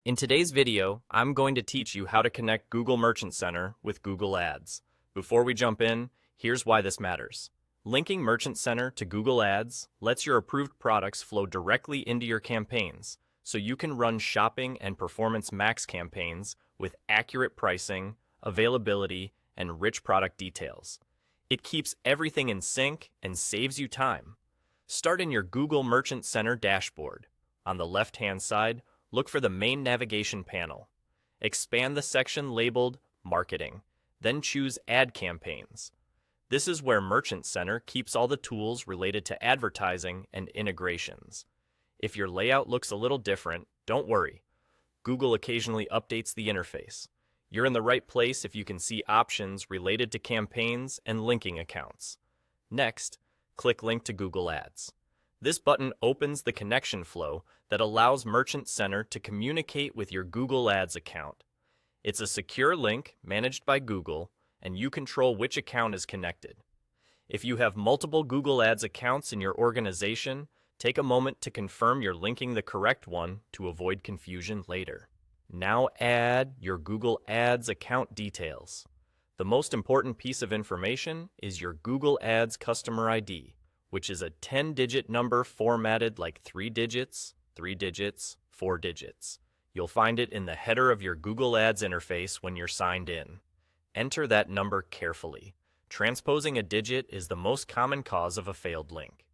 In today's video, I'm going to teach you how to connect Google Merchant Center with Google Ads. Before we jump in, here's why this matters. Linking Merchant Center to Google Ads lets your approved products flow directly into your campaigns, so you can run shopping and performance max campaigns with accurate pricing, availability, and rich product details. It keeps everything in sync and saves you time. Start in your Google Merchant Center dashboard. On the left-hand side, look for the main navigation panel. Expand the section labeled Marketing, then choose Ad Campaigns. This is where Merchant Center keeps all the tools related to advertising and integrations. If your layout looks a little different, don't worry. Google occasionally updates the interface. You're in the right place if you can see options related to campaigns and linking accounts. Next, click Link to Google Ads. This button opens the connection flow that allows Merchant Center to communicate with your Google Ads account. It's a secure link managed by Google, and you control which account is connected. If you have multiple Google Ads accounts in your organization, take a moment to confirm you're linking the correct one to avoid confusion later. Now add your Google Ads account details. The most important piece of information is your Google Ads customer ID, which is a 10-digit number formatted like 3 digits, 3 digits, 4 digits. You'll find it in the header of your Google Ads interface when you're signed in. Enter that number carefully. Transposing a digit is the most common cause of a failed link.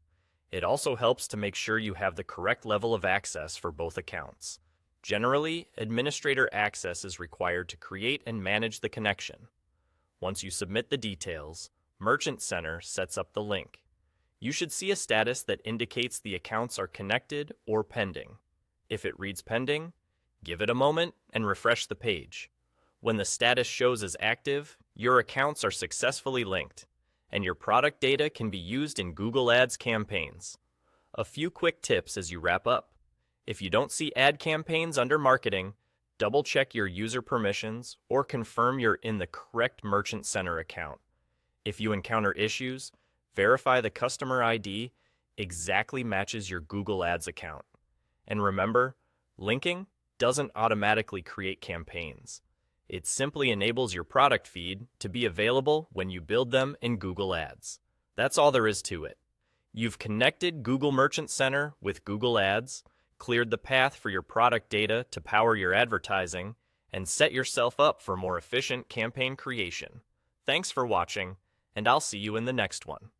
It also helps to make sure you have the correct level of access for both accounts. Generally, administrator access is required to create and manage the connection. Once you submit the details, Merchant Center sets up the link. You should see a status that indicates the accounts are connected or pending. If it reads pending, give it a moment and refresh the page. When the status shows as active, your accounts are successfully linked, and your product data can be used in Google Ads campaigns. A few quick tips as you wrap up. If you don't see ad campaigns under marketing, double-check your user permissions or confirm you're in the correct Merchant Center account. If you encounter issues, verify the customer ID exactly matches your Google Ads account. And remember, linking doesn't automatically create campaigns. It simply enables your product feed to be available when you build them in Google Ads. That's all there is to it. You've connected Google Merchant Center with Google Ads, cleared the path for your product data to power your advertising, and set yourself up for more efficient campaign creation. Thanks for watching, and I'll see you in the next one.